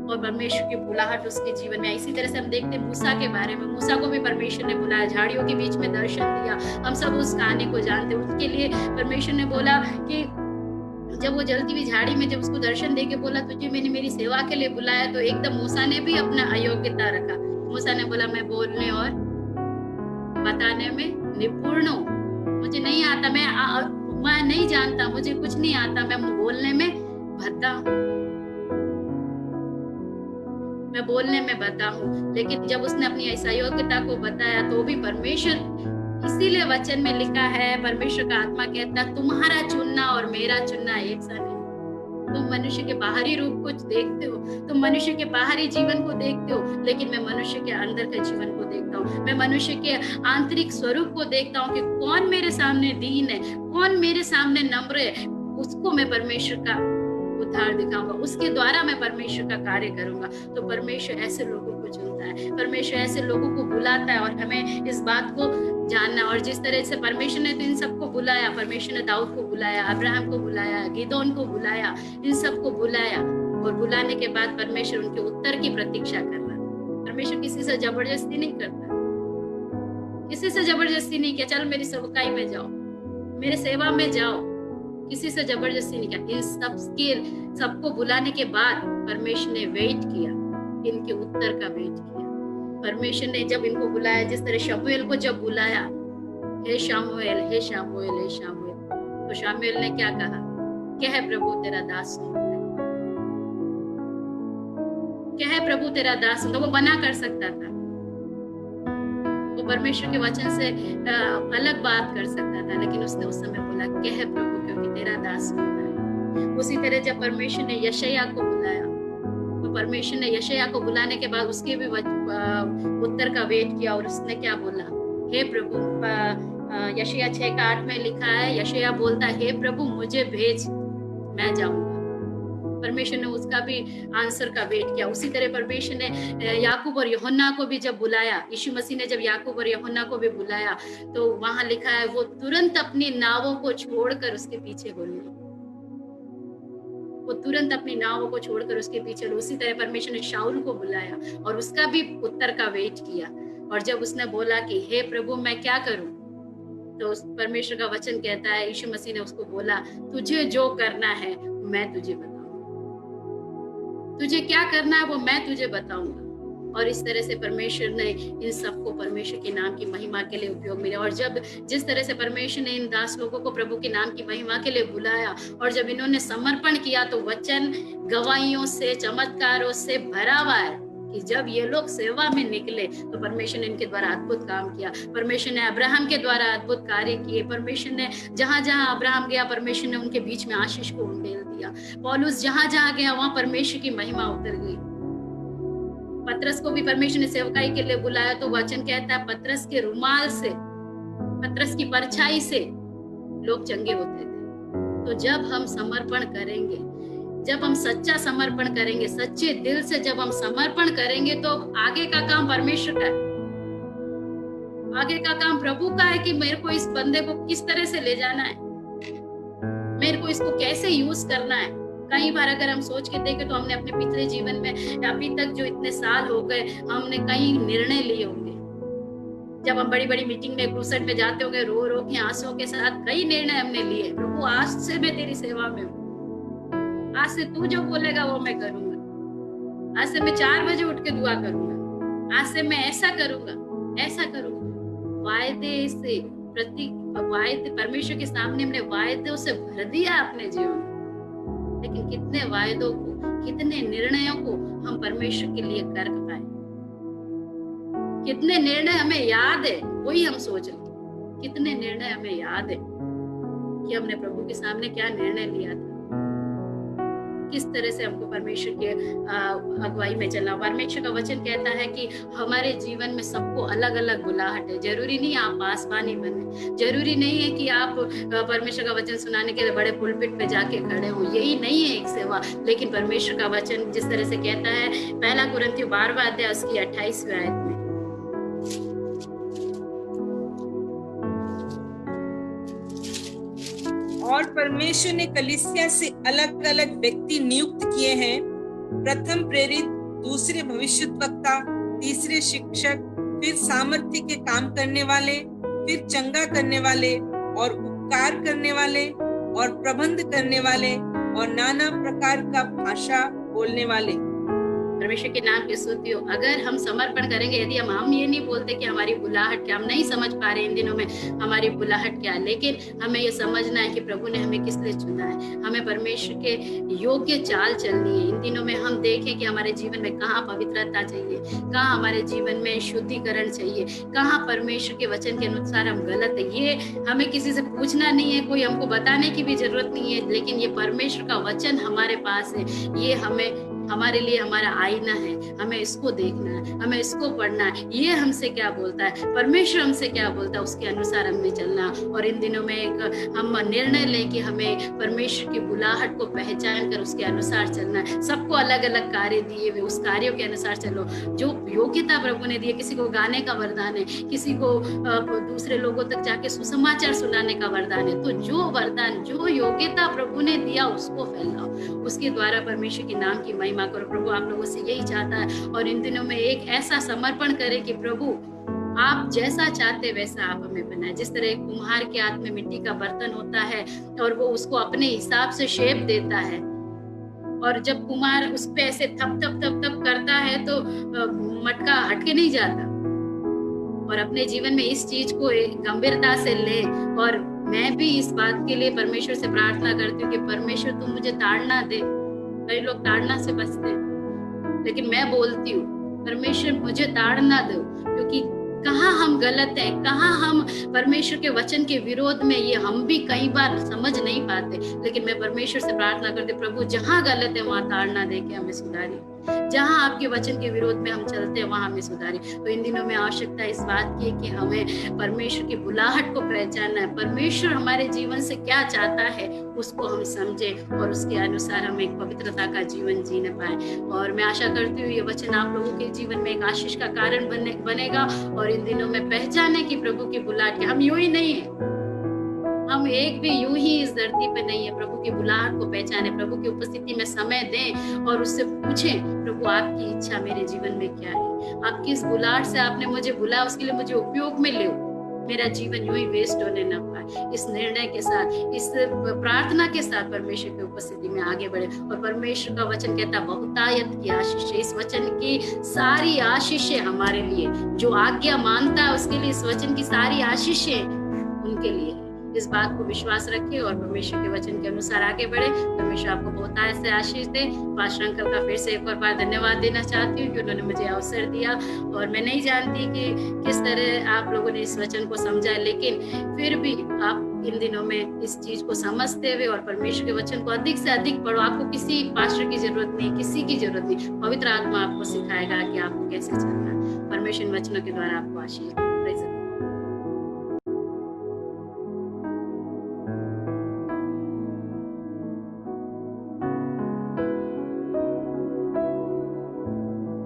और परमेश्वर की बुलाहट उसके जीवन में। इसी तरह से हम देखते हैं मूसा के बारे में, मूसा को भी परमेश्वर ने बुलाया, झाड़ियों के बीच में दर्शन दिया। हम सब उस कहानी को जानते हैं। उसके लिए परमेश्वर ने बोला कि जब वो जलती हुई झाड़ी में जब उसको दर्शन देके बोला तुझे मैंने मेरी सेवा के लिए बुलाया, तो एकदम मूसा ने भी अपना अयोग्यता रखा। मूसा ने बोला मैं बोलने और बताने में निपुण हूँ, मुझे नहीं आता, मैं नहीं जानता, मुझे कुछ नहीं आता, मैं बोलने में भद्दा हूँ, मैं बोलने में बता हूँ। लेकिन जब उसने अपनी इस अयोग्यता को बताया तो भी परमेश्वर, इसीलिए वचन में लिखा है, परमेश्वर का आत्मा कहता तुम्हारा चुनना और मेरा चुनना एक सा नहीं। तुम मनुष्य के बाहरी रूप को देखते हो, तुम मनुष्य के बाहरी जीवन को देखते हो, लेकिन मैं मनुष्य के अंदर के जीवन को देखता हूँ। मैं मनुष्य के आंतरिक स्वरूप को देखता हूँ कि कौन मेरे सामने दीन है, कौन मेरे सामने नम्र है, उसको मैं परमेश्वर का उद्धार दिखाऊंगा, उसके द्वारा मैं परमेश्वर का कार्य करूंगा। तो परमेश्वर ऐसे लोगों को चुनता है, परमेश्वर ऐसे लोगों को बुलाता है, और हमें इस बात को जानना। और जिस तरह से परमेश्वर ने तो इन सबको बुलाया, परमेश्वर ने दाऊद को बुलाया, अब्राहम को बुलाया, गिदोन को बुलाया, इन सबको बुलाया, और बुलाने के बाद परमेश्वर उनके उत्तर की प्रतीक्षा कर रहा था। परमेश्वर किसी से जबरदस्ती नहीं करता, किसी से जबरदस्ती नहीं किया चल मेरी सेवकाई में जाओ, मेरे सेवा में जाओ, किसी से जबरदस्ती नहीं किया। इन सबको बुलाने के बाद परमेश्वर ने वेट किया, इनके उत्तर का वेट किया। परमेश्वर ने जब इनको बुलाया, जिस तरह शमूएल को जब बुलाया, हे शमूएल, हे शमूएल, हे शमूएल, तो शमूएल ने क्या कहा? कह प्रभु तेरा दास सुनता है, कह प्रभु तेरा दास सुनता। वो मना कर सकता था, वो परमेश्वर के वचन से अलग बात कर सकता था, लेकिन उसने उस समय बोला कह प्रभु, क्योंकि तेरा दास सुनता है। उसी तरह जब परमेश्वर ने यशायाह को बुलाया, तो परमेश्वर ने यशायाह को बुलाने के बाद उसके भी उत्तर का वेट किया, और उसने क्या बोला? हे प्रभु, यशायाह 6:8 में लिखा है, यशायाह बोलता है हे प्रभु मुझे भेज, मैं जाऊंगा। परमेश्वर ने उसका भी आंसर का वेट किया। उसी तरह परमेश्वर ने याकूब और यूहन्ना को भी जब बुलाया, यीशु मसीह ने जब याकूब और यूहन्ना को भी बुलाया, तो वहां लिखा है वो तुरंत अपनी नावों को छोड़कर उसके पीछे हो लिए, वो तुरंत अपनी नावों को छोड़कर उसके पीछे। उसी तरह परमेश्वर ने शाऊल को बुलाया और उसका भी उत्तर का वेट किया, और जब उसने बोला कि हे प्रभु मैं क्या करूं, तो परमेश्वर का वचन कहता है, यीशु मसीह ने उसको बोला तुझे जो करना है मैं तुझे बताऊंगा, तुझे क्या करना है वो मैं तुझे बताऊंगा। और इस तरह से परमेश्वर ने इन सबको परमेश्वर के नाम की महिमा के लिए उपयोग मिला। और जब जिस तरह से परमेश्वर ने इन दास लोगों को प्रभु के नाम की महिमा के लिए बुलाया, और जब इन्होंने समर्पण किया, तो वचन गवाहियों से, चमत्कारों से भरा हुआ है कि जब ये लोग सेवा में निकले तो परमेश्वर ने इनके द्वारा अद्भुत काम किया। परमेश्वर ने अब्राहम के द्वारा अद्भुत कार्य किए। परमेश्वर ने जहां जहां अब्राहम गया, परमेश्वर ने उनके बीच में आशीष को उंडेल दिया। पौलुस जहां जहां गया वहां परमेश्वर की महिमा उतर गई। पतरस को भी परमेश्वर ने सेवकाई के लिए बुलाया, तो वचन कहता है पतरस के रुमाल से, पतरस की परछाई से लोग चंगे होते थे। तो जब हम समर्पण करेंगे, जब हम सच्चा समर्पण करेंगे, सच्चे दिल से जब हम समर्पण करेंगे, तो आगे का काम परमेश्वर का है। आगे का काम प्रभु का है कि मेरे को इस बंदे को किस तरह से ले जाना है, मेरे को इसको कैसे यूज करना है। कई बार अगर हम सोच के देखें तो हमने अपने पिछले जीवन में अभी तक जो इतने साल हो गए, हमने कई निर्णय लिए होंगे। जब हम बड़ी बड़ी मीटिंग में, क्रूसेड में जाते होंगे, रो रो के आंसुओं के साथ कई निर्णय हमने लिए। प्रभु आज से मैं तेरी सेवा में हूँ, आज से तू जो बोलेगा वो मैं करूंगा, आज से मैं 4 बजे उठ के दुआ करूंगा, आज से मैं ऐसा करूंगा, ऐसा करूंगा। वायदे से वायदे, परमेश्वर के सामने हमने वायदों से भर दिया अपने जीवन में, लेकिन कितने वायदों को, कितने निर्णयों को हम परमेश्वर के लिए कर पाए, कितने निर्णय हमें याद है, वही हम सोच रहे, कितने निर्णय हमें याद है कि हमने प्रभु के सामने क्या निर्णय लिया था, किस तरह से हमको परमेश्वर के अगुवाई में चलना। परमेश्वर का वचन कहता है कि हमारे जीवन में सबको अलग अलग बुलाहट है। जरूरी नहीं आप पासवानी बने, जरूरी नहीं है कि आप परमेश्वर का वचन सुनाने के लिए बड़े पुलपिट पे जाके खड़े हो, यही नहीं है एक सेवा। लेकिन परमेश्वर का वचन जिस तरह से कहता है, 1 कुरिन्थियों 12वां अध्याय उसकी 28वीं आयत में, और परमेश्वर ने कलीसिया से अलग अलग व्यक्ति नियुक्त किए हैं, प्रथम प्रेरित, दूसरे भविष्यद्वक्ता, तीसरे शिक्षक, फिर सामर्थ्य के काम करने वाले, फिर चंगा करने वाले और उपकार करने वाले और प्रबंध करने वाले और नाना प्रकार का भाषा बोलने वाले। परमेश्वर के नाम की स्तुति हो। अगर हम समर्पण करेंगे, यदि हम ये नहीं बोलते कि हमारी बुलाहट क्या, हम नहीं समझ पा रहे इन दिनों में हमारी बुलाहट क्या, लेकिन हमें ये समझना है कि प्रभु ने हमें किस लिए चुना है। हमें परमेश्वर के योग्य चाल चलनी है। इन दिनों में हम देखें कि हमारे जीवन में कहाँ पवित्रता चाहिए, कहाँ हमारे जीवन में शुद्धिकरण चाहिए, कहाँ परमेश्वर के वचन के अनुसार हम गलत है। ये हमें किसी से पूछना नहीं है, कोई हमको बताने की भी जरूरत नहीं है, लेकिन ये परमेश्वर का वचन हमारे पास है। ये हमारे लिए हमारा आईना है, हमें इसको देखना है, हमें इसको पढ़ना है। ये हमसे क्या बोलता है, परमेश्वर हमसे क्या बोलता है, उसके अनुसार हमें चलना। और इन दिनों में एक हम निर्णय लें कि हमें परमेश्वर की बुलाहट को पहचान कर उसके अनुसार चलना है। सबको अलग अलग कार्य दिए हुए, उस कार्यों के अनुसार चलो। जो योग्यता प्रभु ने दी है, किसी को गाने का वरदान है, किसी को दूसरे लोगों तक जाके सुसमाचार सुनाने का वरदान है, तो जो वरदान, जो योग्यता प्रभु ने दिया उसको फैलाओ, उसके द्वारा परमेश्वर के नाम की महिमा करो। प्रभु आप लोगों से यही चाहता है। और इन दिनों में एक ऐसा समर्पण करें कि प्रभु आप जैसा चाहते वैसा आप हमें बनाए। जिस तरह एक कुम्हार के हाथ में मिट्टी का बर्तन होता है और वो उसको अपने हिसाब से शेप देता है, और जब कुम्हार उस पे ऐसे थप थप थप थप करता है तो मटका हटके नहीं जाता। और अपने जीवन में इस चीज को गंभीरता से ले। और मैं भी इस बात के लिए परमेश्वर से प्रार्थना करती हूँ कि परमेश्वर तुम मुझे ताड़ना दे। कई लोग ताड़ना से बचते, लेकिन मैं बोलती हूँ परमेश्वर मुझे ताड़ना दो, क्योंकि कहाँ हम गलत हैं, कहाँ हम परमेश्वर के वचन के विरोध में, ये हम भी कई बार समझ नहीं पाते। लेकिन मैं परमेश्वर से प्रार्थना करती हूँ प्रभु जहाँ गलत है वहाँ ताड़ना दे के हमें सुधारी, जहाँ आपके वचन के विरोध में हम चलते हैं वहाँ हमें सुधारी। तो इन दिनों में आवश्यकता इस बात की कि हमें परमेश्वर की बुलाहट को पहचानना है। परमेश्वर हमारे जीवन से क्या चाहता है उसको हम समझे और उसके अनुसार हम एक पवित्रता का जीवन जीने पाए। और मैं आशा करती हूँ ये वचन आप लोगों के जीवन में एक आशीष का कारण बनेगा। और इन दिनों में पहचाने कि प्रभु की बुलाहट, हम यूं ही नहीं है, हम एक भी यूं ही इस धरती पे नहीं है। प्रभु की बुलाहट को पहचाने, प्रभु की उपस्थिति में समय दें और उससे पूछें प्रभु आपकी इच्छा मेरे जीवन में क्या है, आप किस बुलाहट से आपने मुझे बुलाया, उसके लिए मुझे उपयोग में ले, मेरा जीवन यूं ही वेस्ट होने ना पाए। इस निर्णय के साथ, इस प्रार्थना के साथ परमेश्वर की उपस्थिति में आगे बढ़े। और परमेश्वर का वचन कहता है बहुतायत की आशीष, इस वचन की सारी आशीषें हमारे लिए, जो आज्ञा मानता है उसके लिए इस वचन की सारी आशीषें उनके लिए। इस बात को विश्वास रखें और परमेश्वर के वचन के अनुसार आगे बढ़े। परमेश्वर आपको बहुत ऐसे आशीष दे। पास्टर अंकल का फिर से एक और बार धन्यवाद देना चाहती हूँ कि उन्होंने मुझे अवसर दिया। और मैं नहीं जानती कि किस तरह आप लोगों ने इस वचन को समझा, लेकिन फिर भी आप इन दिनों में इस चीज को समझते हुए और परमेश्वर के वचन को अधिक से अधिक पढ़ो। आपको किसी पास्टर की जरूरत नहीं, किसी की जरूरत नहीं, पवित्र आत्मा आपको सिखाएगा कि आपको कैसे चलना है। परमेश्वर वचनों के द्वारा आपको आशीष